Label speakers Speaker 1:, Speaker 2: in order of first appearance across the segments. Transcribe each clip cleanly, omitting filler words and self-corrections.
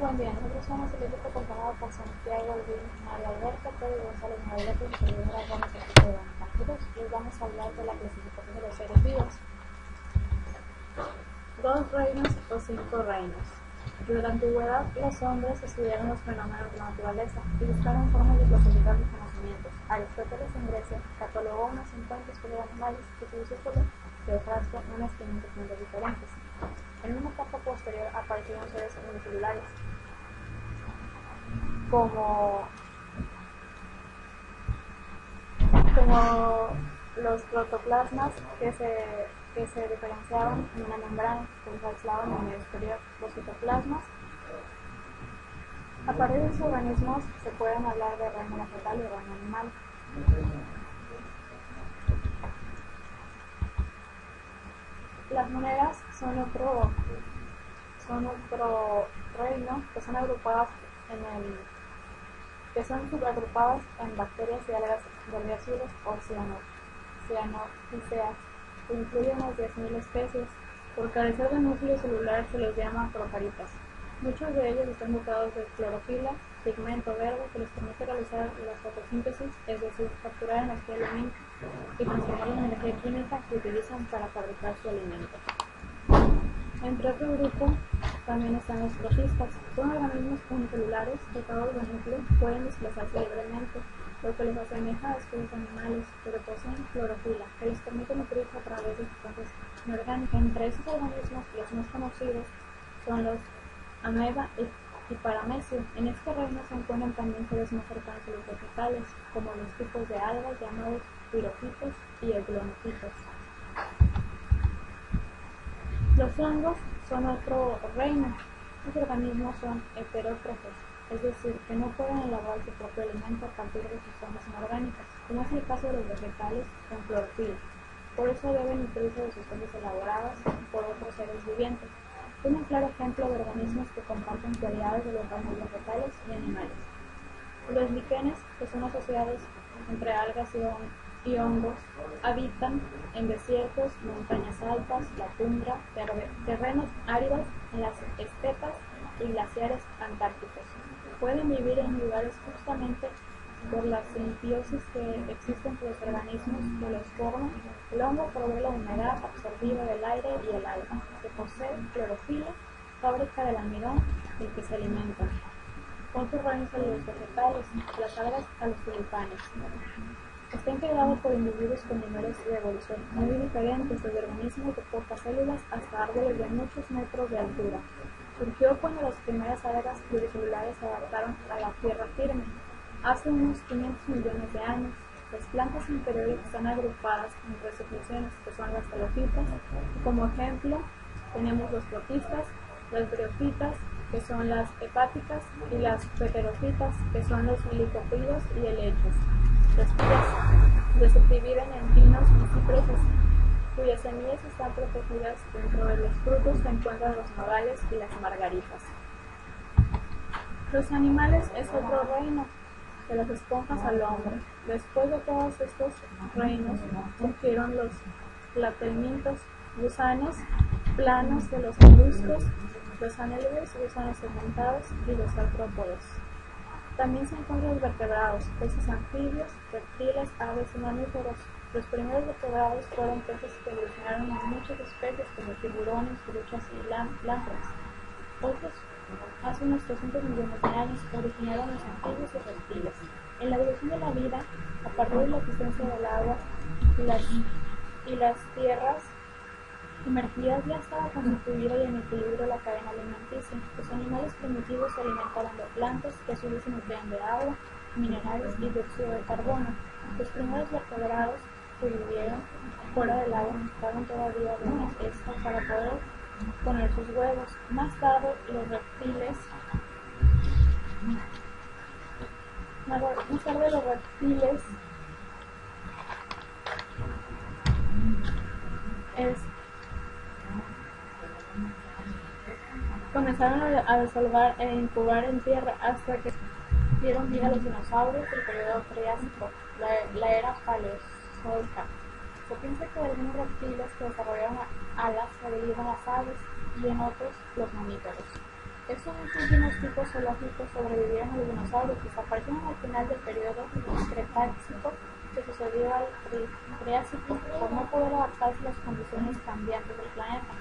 Speaker 1: Buen día, nosotros somos el equipo conformado por Santiago Luis, María Alberto, Pedro González Navarrete y Fernanda Gómez de Nosotros les vamos a hablar de la clasificación de los seres vivos. 2 reinos o 5 reinos. Desde la antigüedad, los hombres estudiaron los fenómenos de la naturaleza y buscaron formas de clasificar los conocimientos. Aristóteles en Grecia catalogó unos 50 especies de animales que su discípulo Teofrasto unas 500 mundos diferentes. En una etapa posterior aparecieron seres unicelulares, como los protoplasmas que se diferenciaban en una membrana que se aislaban en el medio exterior. Los citoplasmas. A partir de estos organismos se pueden hablar de reino vegetal y reino animal. Las monedas son otro reino que son subagrupadas en bacterias y algas gaseosas o cianophyceas, que incluyen unas 10.000 especies. Por carecer de núcleo celular se les llama procaritas. Muchos de ellos están dotados de clorofila, pigmento verde que les permite realizar la fotosíntesis, es decir, capturar energía lumínica y transformarla en energía química que utilizan para fabricar su alimento. Entre otro grupo también están los protistas. Son organismos unicelulares dotados de núcleo, pueden desplazarse libremente, lo que les asemeja a especies animales, pero poseen clorofila, que les permite nutrirse a través de sustancias inorgánicas. Entre esos organismos, los más conocidos son los ameba y paramecio. En este reino se encuentran también seres más cercanos a los vegetales, como los tipos de algas llamados pirofitos y euglonofitos. Los hongos son otro reino. Estos organismos son heterótrofos, es decir, que no pueden elaborar su propio alimento a partir de sustancias inorgánicas, como es el caso de los vegetales con clorofila. Por eso deben nutrirse de sustancias elaboradas por otros seres vivientes. Un claro ejemplo de organismos que comparten cualidades de los reinos vegetales y animales. Los líquenes, que son asociados entre algas y hongos, habitan en desiertos, montañas altas, la tundra, terrenos áridos, en las estepas y glaciares antárticos. Pueden vivir en lugares justamente por la simbiosis que existe entre los organismos que los forman. El hongo provee la humedad absorbida del aire y el alga, que posee clorofila, fábrica del almidón del que se alimentan. Otros reinos son los vegetales, las algas a los tulipanes. Está integrado por individuos con niveles de evolución muy diferentes, desde organismos de pocas células hasta árboles de muchos metros de altura. Surgió cuando las primeras algas pluricelulares se adaptaron a la tierra firme. Hace unos 500 millones de años, las plantas inferiores están agrupadas en 3 subdivisiones, que son las telofitas. Como ejemplo, tenemos los protistas, las briófitas, que son las hepáticas, y las pterofitas, que son los licopodios y helechos. Las tías se subdividen en pinos y cipreses, cuyas semillas están protegidas. Dentro de los frutos se encuentran los nogales y las margaritas. Los animales es otro reino, de las esponjas al hombre. Después de todos estos reinos surgieron los platelmintos, gusanos planos de los moluscos, los anélidos, gusanos segmentados y los artrópodos. También se encuentran los vertebrados, peces anfibios, reptiles, aves y mamíferos. Los primeros vertebrados fueron peces que evolucionaron en muchas especies como tiburones, truchas y lámparas. Otros, hace unos 300 millones de años, originaron los anfibios y reptiles. En la evolución de la vida, a partir de la existencia del agua y las tierras emergidas, ya estaba constituida y en equilibrio la cadena alimenticia. Los animales primitivos se alimentaban de plantas que a su vez se nutrían de agua, minerales y dióxido de carbono. Los primeros vertebrados que vivieron fuera del agua necesitaban todavía de una cesta para poder poner sus huevos. Más tarde los reptiles comenzaron a desolvar e incubar en tierra hasta que dieron vida a los dinosaurios del periodo Triásico, la era Paleozoica. Se piensa que algunos reptiles que desarrollaron alas se derivan a las aves y en otros los mamíferos. Estos últimos tipos zoológicos sobrevivieron a los dinosaurios, desaparecieron al final del periodo Cretácico que sucedió al Triásico por no poder adaptarse a las condiciones cambiantes del planeta.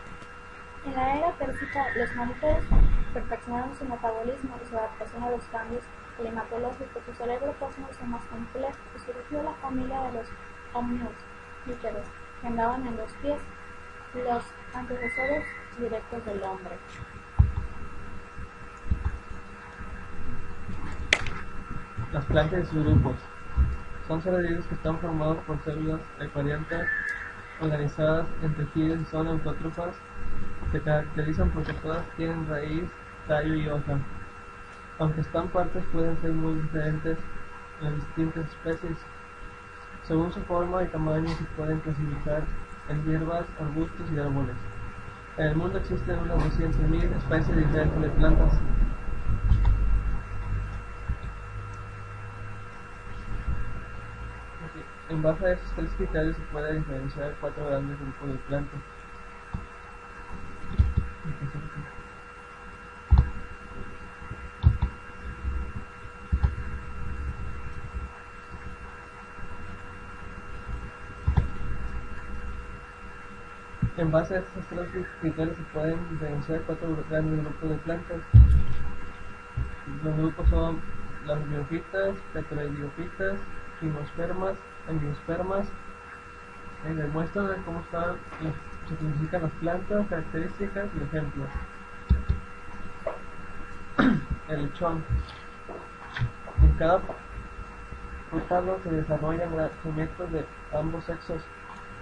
Speaker 1: En la era Pérsica, los mamíferos perfeccionaron su metabolismo y su adaptación a los cambios climatológicos. Su cerebro pasó a ser más complejo y surgió la familia de los omnívoros, que andaban en dos pies, los antecesores directos del hombre.
Speaker 2: Las plantas y sus grupos son seres vivos que están formados por células eucarióticas organizadas en tejidos y son autótrofas. Se caracterizan porque todas tienen raíz, tallo y hoja. Aunque estas partes pueden ser muy diferentes en las distintas especies, según su forma y tamaño se pueden clasificar en hierbas, arbustos y árboles. En el mundo existen unas 200.000 especies diferentes de plantas. En base a estos tres criterios se puede diferenciar 4 grandes grupos de plantas. En base a estos tres criterios se pueden diferenciar 4 grandes grupos de plantas. Los grupos son las biofitas, tetraidiófitas, gimnospermas, angiospermas. Demuestran cómo se clasifican las plantas, características y ejemplos. El lechón. En cada frutado se desarrollan gametos de ambos sexos,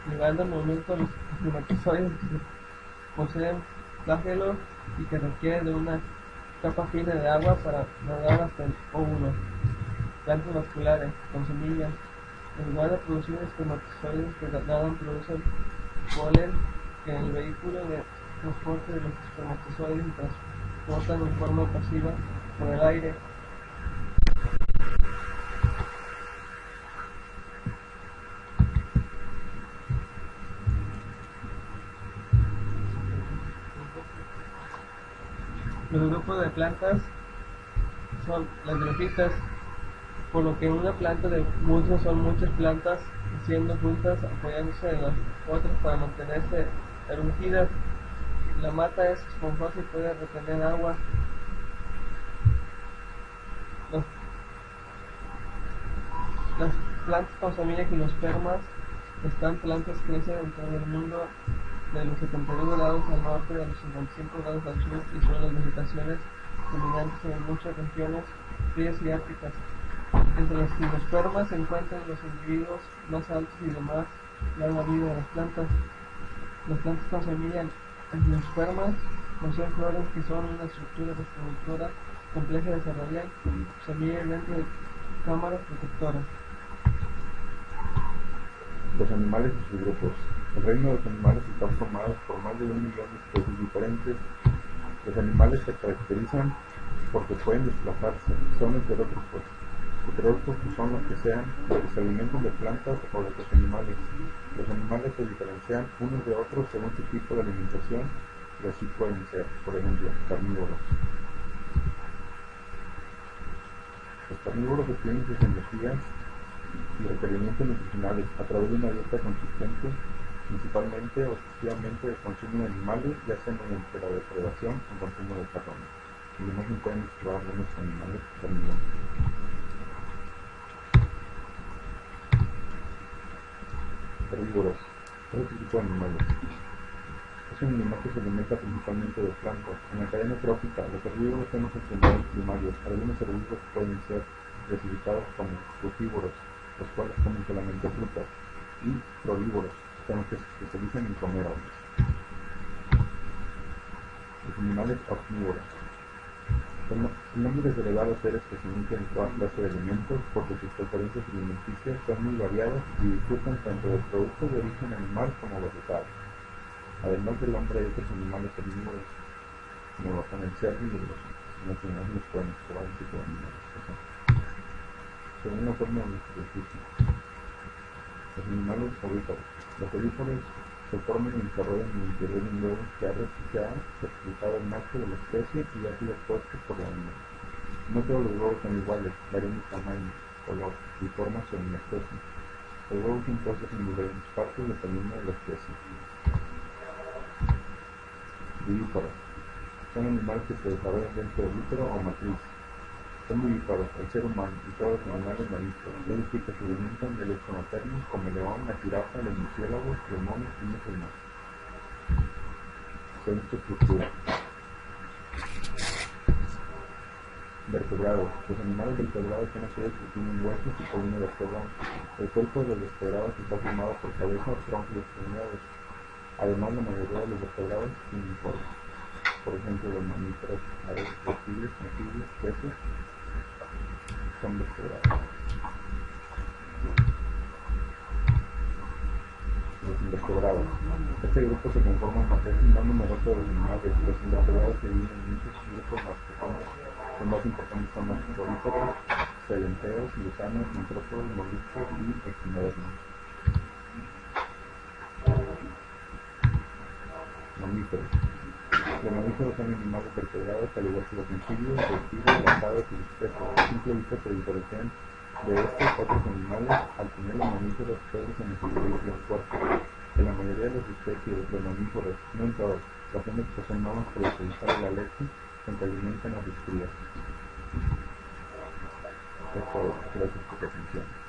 Speaker 2: llevando al movimiento a los espermatozoides que poseen flagelos y que requieren de una capa fina de agua para nadar hasta el óvulo. Plantas vasculares, con semillas. En lugar de producir espermatozoides que nadan, producen polen que en el vehículo de transporte de los espermatozoides se transportan en forma pasiva por el aire. Los grupos de plantas son las biofitas, por lo que en una planta de musgo son muchas plantas siendo juntas apoyándose en las otras para mantenerse erguidas. La mata es esponjosa y puede retener agua. Las plantas con semilla gimnospermas, estas plantas crecen dentro del mundo de los 72 grados al norte de los 55 grados al sur y son las vegetaciones dominantes en muchas regiones frías y árticas. Entre los gimnospermas se encuentran los individuos más altos y de más larga vida de las plantas. Las plantas con semilla en gimnospermas poseen flores que son una estructura reproductora compleja de desarrollar, semilla dentro de cámaras protectoras.
Speaker 3: Los animales y sus grupos. El reino de los animales está formado por más de 1 millón de especies diferentes. Los animales se caracterizan porque pueden desplazarse, son heterótrofos. Heterótrofos son los que se alimentan de plantas o de otros animales. Los animales se diferencian unos de otros según su tipo de alimentación y así pueden ser, por ejemplo, carnívoros. Los carnívoros obtienen sus energías y requerimientos nutricionales a través de una dieta consistente, principalmente o exclusivamente del consumo de animales, ya sea mediante la depredación o consumo de carroña. Y no se pueden explorar algunos animales carnívoros. Herbívoros. Otro tipo de animales. Es un animal que se alimenta principalmente de plantas. En la cadena trófica, los herbívoros son los extensores primarios. Algunos herbívoros pueden ser clasificados como frugívoros, los cuales comen solamente frutas, y frolívoros, son los que se especializan en comer hongos. Los animales omnívoros. El nombre es heredado a seres que se nutren de toda clase de alimentos porque sus preferencias alimenticias son muy variadas y disfrutan tanto de productos de origen animal como vegetal. Además del hombre hay otros animales herbívoros, como lo son el cerdo y los nacionales los pueden explorar el tipo de animales que son. Según la forma de distribución. Los animales ovíparos. Los ovíparos Se forman y desarrollan en el interior de un huevo que ha certificado el macho de la especie y ha sido puesto por la hembra. No todos los huevos son iguales, varían de tamaño, color y forma según la especie. Los huevos son puestos en diferentes partes dependiendo de la especie. Vivíparos. Son animales que se desarrollan dentro del útero o matriz. Son vivíparos, el ser humano y todos los animales mamíferos. Es decir, que se alimentan de leche materna como el león, la jirafa, los murciélagos, los monos y muchos más. Según su estructura. Vertebrados. Los animales vertebrados son aquellos que tienen huesos y columna vertebral. El cuerpo de los vertebrados está formado por cabeza, tronco y extremidades. Además, la mayoría de los vertebrados tienen forma. Por ejemplo, los mamíferos, aves, reptiles, anfibios, peces son vertebrados. Los invertebrados. Este grupo se conforma más numeroso de los animales. Los invertebrados se dividen en muchos grupos más pequeños. Los más importantes son los poríferos, celenteros, gusanos, artrópodos, moluscos y equinodermos. Mamíferos. Los mamíferos son animales vertebrados, al igual que los anfibios, reptiles, las aves y los peces. A simple vista se diferencian de estos otros animales al tener los mamíferos pelos en los interiores fuertes. En la mayoría de las especies de mamíferos, no en todas, las hembras poseen mamas para utilizar la leche con que alimentan a sus crías. Es todo. Gracias por su atención.